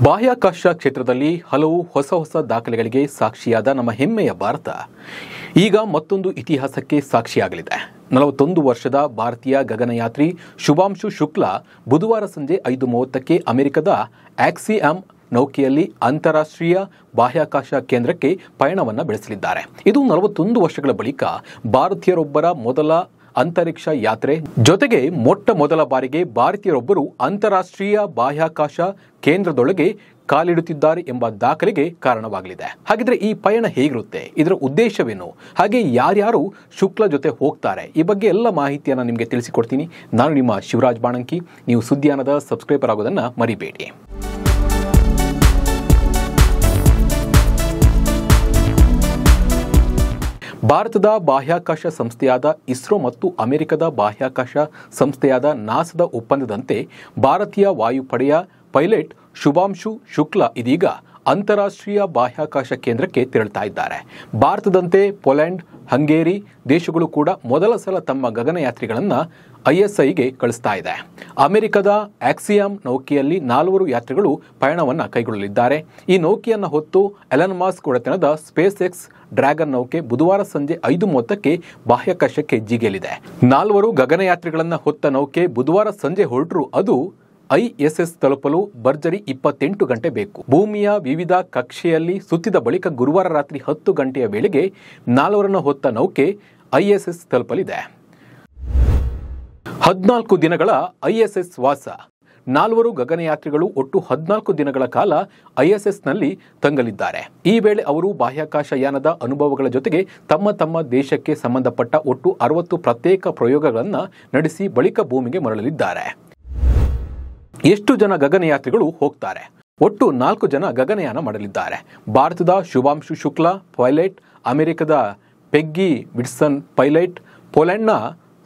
ಬಾಹ್ಯಾಕಾಶ ಕ್ಷೇತ್ರದಲ್ಲಿ ಹಲವು ಹೊಸ ದಾಖಲೆಗಳಿಗೆ ಸಾಕ್ಷಿಯಾದ ನಮ್ಮ ಹೆಮ್ಮೆಯ ಭಾರತ ಈಗ ಮತ್ತೊಂದು ಇತಿಹಾಸಕ್ಕೆ ಸಾಕ್ಷಿಯಾಗಲಿದೆ. 41 ವರ್ಷದ ಭಾರತೀಯ ಗಗನಯಾತ್ರಿ ಶುಭಾಂಶು ಶುಕ್ಲಾ ಬುಧವಾರ ಸಂಜೆ 5:30ಕ್ಕೆ ಅಮೆರಿಕದ ಆಕ್ಸಿಯಾಮ್ ನೌಕೆಯಲ್ಲಿ ಅಂತಾರಾಷ್ಟ್ರೀಯ ಬಾಹ್ಯಾಕಾಶ ಕೇಂದ್ರಕ್ಕೆ ಪಯಣವನ್ನು ಬೆಳೆಸಲಿದ್ದಾರೆ. ಇದು 41 ವರ್ಷಗಳ ಬಳಿಕ ಭಾರತೀಯರೊಬ್ಬರ ಮೊದಲ ಅಂತರಿಕ್ಷ ಯಾತ್ರೆ, ಜೊತೆಗೆ ಮೊದಲ ಬಾರಿಗೆ ಭಾರತೀಯರೊಬ್ಬರು ಅಂತಾರಾಷ್ಟ್ರೀಯ ಬಾಹ್ಯಾಕಾಶ ಕೇಂದ್ರದೊಳಗೆ ಕಾಲಿಡುತ್ತಿದ್ದಾರೆ ಎಂಬ ದಾಖಲೆಗೆ ಕಾರಣವಾಗಲಿದೆ. ಹಾಗಿದ್ರೆ ಈ ಪಯಣ ಹೇಗಿರುತ್ತೆ, ಇದರ ಉದ್ದೇಶವೇನು, ಹಾಗೆ ಯಾರ್ಯಾರು ಶುಕ್ಲಾ ಜೊತೆ ಹೋಗ್ತಾರೆ, ಈ ಬಗ್ಗೆ ಎಲ್ಲ ಮಾಹಿತಿಯನ್ನು ನಿಮಗೆ ತಿಳಿಸಿಕೊಡ್ತೀನಿ. ನಾನು ನಿಮ್ಮ ಶಿವರಾಜ್ ಬಾಣಂಕಿ. ನೀವು ಸುದ್ದಿಯಾನದ ಸಬ್ಸ್ಕ್ರೈಬರ್ ಆಗೋದನ್ನು ಮರಿಬೇಡಿ. ಭಾರತದ ಬಾಹ್ಯಾಕಾಶ ಸಂಸ್ಥೆಯಾದ ಇಸ್ರೋ ಮತ್ತು ಅಮೆರಿಕದ ಬಾಹ್ಯಾಕಾಶ ಸಂಸ್ಥೆಯಾದ ನಾಸಾದ ಒಪ್ಪಂದದಂತೆ ಭಾರತೀಯ ವಾಯುಪಡೆಯ ಪೈಲಟ್ ಶುಭಾಂಶು ಶುಕ್ಲಾ ಇದೀಗ ಅಂತಾರಾಷ್ಟ್ರೀಯ ಬಾಹ್ಯಾಕಾಶ ಕೇಂದ್ರಕ್ಕೆ ತೆರಳುತ್ತಾ ಇದ್ದಾರೆ. ಭಾರತದಂತೆ ಪೋಲೆಂಡ್, ಹಂಗೇರಿ ದೇಶಗಳು ಕೂಡ ಮೊದಲ ಸಲ ತಮ್ಮ ಗಗನಯಾತ್ರಿಗಳನ್ನು ISIಗೆ ಕಳಿಸ್ತಾ ಇದೆ. ಅಮೆರಿಕದ ಆಕ್ಸಿಯಾಮ್ ನೌಕೆಯಲ್ಲಿ 4 ಯಾತ್ರಿಗಳು ಪಯಣವನ್ನು ಕೈಗೊಳ್ಳಲಿದ್ದಾರೆ. ಈ ನೌಕೆಯನ್ನು ಹೊತ್ತು ಎಲನ್ ಮಾಸ್ಕ್ ಒಡೆತನದ ಸ್ಪೇಸ್ ಎಕ್ಸ್ ಡ್ರ್ಯಾಗನ್ ನೌಕೆ ಬುಧವಾರ ಸಂಜೆ 5:30ಕ್ಕೆ ಬಾಹ್ಯಾಕಾಶಕ್ಕೆ ಜಿಗಿಯಲಿದೆ. 4 ಗಗನಯಾತ್ರಿಗಳನ್ನು ಹೊತ್ತ ನೌಕೆ ಬುಧವಾರ ಸಂಜೆ ಹೊರಟರು. ಅದು ISS ತಲುಪಲು ಭರ್ಜರಿ 28 ಗಂಟೆ ಬೇಕು. ಭೂಮಿಯ ವಿವಿಧ ಕಕ್ಷೆಯಲ್ಲಿ ಸುತ್ತಿದ ಬಳಿಕ ಗುರುವಾರ ರಾತ್ರಿ 10 ಗಂಟೆಯ ವೇಳೆಗೆ 4 ಹೊತ್ತ ನೌಕೆ ISS ತಲುಪಲಿದೆ. 14 ದಿನಗಳ ISS ವಾಸ. 4 ಗಗನಯಾತ್ರಿಗಳು ಒಟ್ಟು 14 ದಿನಗಳ ಕಾಲ ISSನಲ್ಲಿ ತಂಗಲಿದ್ದಾರೆ. ಈ ವೇಳೆ ಅವರು ಬಾಹ್ಯಾಕಾಶ ಯಾನದ ಅನುಭವಗಳ ಜೊತೆಗೆ ತಮ್ಮ ದೇಶಕ್ಕೆ ಸಂಬಂಧಪಟ್ಟ ಒಟ್ಟು 60 ಪ್ರತ್ಯೇಕ ಪ್ರಯೋಗಗಳನ್ನು ನಡೆಸಿ ಬಳಿಕ ಭೂಮಿಗೆ ಮರಳಲಿದ್ದಾರೆ. ಎಷ್ಟು ಜನ ಗಗನಯಾತ್ರಿಗಳು ಹೋಗ್ತಾರೆ? ಒಟ್ಟು 4 ಜನ ಗಗನಯಾನ ಮಾಡಲಿದ್ದಾರೆ. ಭಾರತದ ಶುಭಾಂಶು ಶುಕ್ಲಾ ಪೈಲಟ್, ಅಮೆರಿಕದ ಪೆಗ್ಗಿ ವಿಟ್ಸನ್ ಪೈಲಟ್, ಪೋಲೆಂಡ್ನ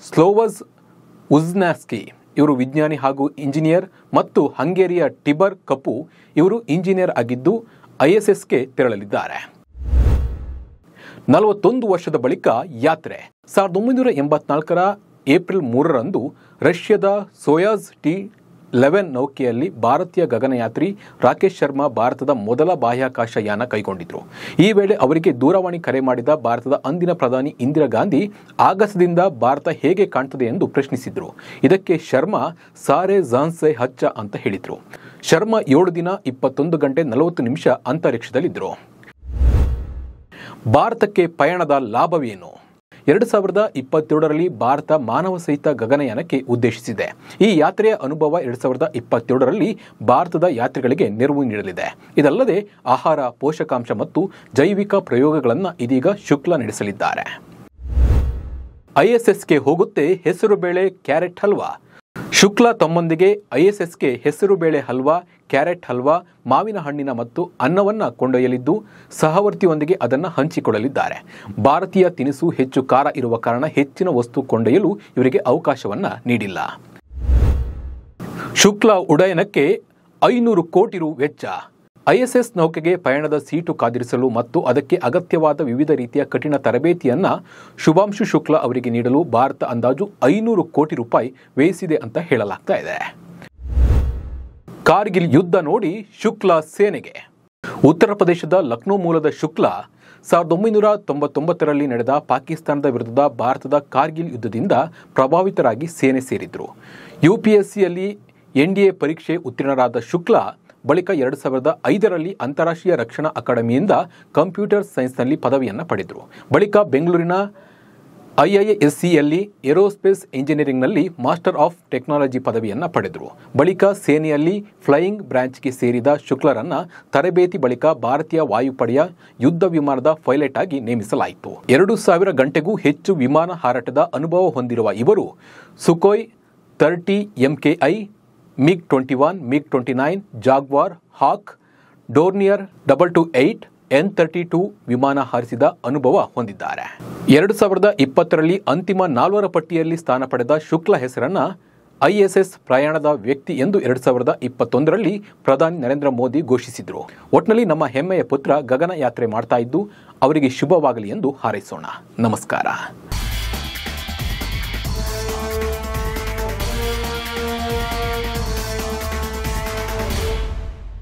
ಸ್ಲೋವಜ್ ಉಜ್ನಾಸ್ಕಿ ಇವರು ವಿಜ್ಞಾನಿ ಹಾಗೂ ಇಂಜಿನಿಯರ್, ಮತ್ತು ಹಂಗೇರಿಯ ಟಿಬರ್ ಕಪು ಇವರು ಇಂಜಿನಿಯರ್ ಆಗಿದ್ದು ISSಗೆ ತೆರಳಲಿದ್ದಾರೆ. 41 ವರ್ಷದ ಬಳಿಕ ಯಾತ್ರೆ. 1984ರ ಏಪ್ರಿಲ್ 3ರಂದು ರಷ್ಯಾದ ಸೋಯಾಜ್ T-11 ನೌಕೆಯಲ್ಲಿ ಭಾರತೀಯ ಗಗನಯಾತ್ರಿ ರಾಕೇಶ್ ಶರ್ಮಾ ಭಾರತದ ಮೊದಲ ಬಾಹ್ಯಾಕಾಶ ಯಾನ ಕೈಗೊಂಡಿದ್ರು. ಈ ವೇಳೆ ಅವರಿಗೆ ದೂರವಾಣಿ ಕರೆ ಮಾಡಿದ ಭಾರತದ ಅಂದಿನ ಪ್ರಧಾನಿ ಇಂದಿರಾ ಗಾಂಧಿ ಆಗಸದಿಂದ ಭಾರತ ಹೇಗೆ ಕಾಣ್ತದೆ ಎಂದು ಪ್ರಶ್ನಿಸಿದ್ರು. ಇದಕ್ಕೆ ಶರ್ಮಾ ಸಾರೆ ಜಾನ್ಸೆ ಹಚ್ಚ ಅಂತ ಹೇಳಿದ್ರು. ಶರ್ಮಾ 7 ದಿನ 21 ಗಂಟೆ 40 ನಿಮಿಷ ಅಂತರಿಕ್ಷದಲ್ಲಿದ್ದರು. ಭಾರತಕ್ಕೆ ಪಯಣದ ಲಾಭವೇನು? 2027ರಲ್ಲಿ ಭಾರತ ಮಾನವ ಸಹಿತ ಗಗನಯಾನಕ್ಕೆ ಉದ್ದೇಶಿಸಿದೆ. ಈ ಯಾತ್ರೆಯ ಅನುಭವ 2027ರಲ್ಲಿ ಭಾರತದ ಯಾತ್ರಿಗಳಿಗೆ ನೆರವು ನೀಡಲಿದೆ. ಇದಲ್ಲದೆ ಆಹಾರ, ಪೋಷಕಾಂಶ ಮತ್ತು ಜೈವಿಕ ಪ್ರಯೋಗಗಳನ್ನು ಇದೀಗ ಶುಕ್ಲಾ ನಡೆಸಲಿದ್ದಾರೆ. ISSಗೆ ಹೋಗುತ್ತೆ ಹೆಸರುಬೇಳೆ ಕ್ಯಾರೆಟ್ ಹಲ್ವಾ. ಶುಕ್ಲಾ ತಮ್ಮೊಂದಿಗೆ ISSಗೆ ಹೆಸರುಬೇಳೆ ಹಲ್ವಾ, ಕ್ಯಾರೆಟ್ ಹಲ್ವಾ, ಮಾವಿನ ಹಣ್ಣಿನ ಮತ್ತು ಅನ್ನವನ್ನು ಕೊಂಡೊಯ್ಯಲಿದ್ದು ಸಹವರ್ತಿಯೊಂದಿಗೆ ಅದನ್ನು ಹಂಚಿಕೊಳ್ಳಲಿದ್ದಾರೆ. ಭಾರತೀಯ ತಿನಿಸು ಹೆಚ್ಚು ಖಾರ ಇರುವ ಕಾರಣ ಹೆಚ್ಚಿನ ವಸ್ತು ಕೊಂಡೊಯ್ಯಲು ಇವರಿಗೆ ಅವಕಾಶವನ್ನು ನೀಡಿಲ್ಲ. ಶುಕ್ಲಾ ಉಡ್ಡಯನಕ್ಕೆ 500 ಕೋಟಿ ರು ವೆಚ್ಚ. ISS ನೌಕೆಗೆ ಪಯಣದ ಸೀಟು ಕಾದಿರಿಸಲು ಮತ್ತು ಅದಕ್ಕೆ ಅಗತ್ಯವಾದ ವಿವಿಧ ರೀತಿಯ ಕಠಿಣ ತರಬೇತಿಯನ್ನು ಶುಭಾಂಶು ಶುಕ್ಲಾ ಅವರಿಗೆ ನೀಡಲು ಭಾರತ ಅಂದಾಜು 500 ಕೋಟಿ ರೂಪಾಯಿ ವ್ಯಯಿಸಿದೆ ಅಂತ ಹೇಳಲಾಗ್ತಾ ಇದೆ. ಕಾರ್ಗಿಲ್ ಯುದ್ಧ ನೋಡಿ ಶುಕ್ಲಾ ಸೇನೆಗೆ. ಉತ್ತರ ಪ್ರದೇಶದ ಲಕ್ನೋ ಮೂಲದ ಶುಕ್ಲಾ 1999ರಲ್ಲಿ ನಡೆದ ಪಾಕಿಸ್ತಾನದ ವಿರುದ್ಧದ ಭಾರತದ ಕಾರ್ಗಿಲ್ ಯುದ್ಧದಿಂದ ಪ್ರಭಾವಿತರಾಗಿ ಸೇನೆ ಸೇರಿದ್ರು. UPSCಯಲ್ಲಿ NDA ಪರೀಕ್ಷೆ ಉತ್ತೀರ್ಣರಾದ ಶುಕ್ಲಾ ಬಳಿಕ 2005ರಲ್ಲಿ ಅಂತಾರಾಷ್ಟ್ರೀಯ ರಕ್ಷಣಾ ಅಕಾಡೆಮಿಯಿಂದ ಕಂಪ್ಯೂಟರ್ ಸೈನ್ಸ್ನಲ್ಲಿ ಪದವಿಯನ್ನು ಪಡೆದರು. ಬಳಿಕ ಬೆಂಗಳೂರಿನ IIScಯಲ್ಲಿ ಏರೋಸ್ಪೇಸ್ ಇಂಜಿನಿಯರಿಂಗ್ನಲ್ಲಿ ಮಾಸ್ಟರ್ ಆಫ್ ಟೆಕ್ನಾಲಜಿ ಪದವಿಯನ್ನು ಪಡೆದರು. ಬಳಿಕ ಸೇನೆಯಲ್ಲಿ ಫ್ಲೈಯಿಂಗ್ ಬ್ರಾಂಚ್ಗೆ ಸೇರಿದ ಶುಕ್ಲಾರನ್ನ ತರಬೇತಿ ಬಳಿಕ ಭಾರತೀಯ ವಾಯುಪಡೆಯ ಯುದ್ಧ ವಿಮಾನದ ಪೈಲಟ್ ಆಗಿ ನೇಮಿಸಲಾಯಿತು. 2000 ಗಂಟೆಗೂ ಹೆಚ್ಚು ವಿಮಾನ ಹಾರಾಟದ ಅನುಭವ ಹೊಂದಿರುವ ಇವರು Sukhoi 30 MKI, MiG-21, MiG-29, Jaguar, ಹಾಕ್, ಡೋರ್ನಿಯರ್ 228, N-32 ವಿಮಾನ ಹಾರಿಸಿದ ಅನುಭವ ಹೊಂದಿದ್ದಾರೆ. 2020ರಲ್ಲಿ ಅಂತಿಮ 4ರ ಪಟ್ಟಿಯಲ್ಲಿ ಸ್ಥಾನ ಪಡೆದ ಶುಕ್ಲಾ ಹೆಸರನ್ನ ISS ಪ್ರಯಾಣದ ವ್ಯಕ್ತಿ ಎಂದು 2021ರಲ್ಲಿ ಪ್ರಧಾನಿ ನರೇಂದ್ರ ಮೋದಿ ಘೋಷಿಸಿದರು. ಒಟ್ನಲ್ಲಿ ನಮ್ಮ ಹೆಮ್ಮೆಯ ಪುತ್ರ ಗಗನ ಯಾತ್ರೆ ಮಾಡ್ತಾ ಇದ್ದು ಅವರಿಗೆ ಶುಭವಾಗಲಿ ಎಂದು ಹಾರೈಸೋಣ. ನಮಸ್ಕಾರ.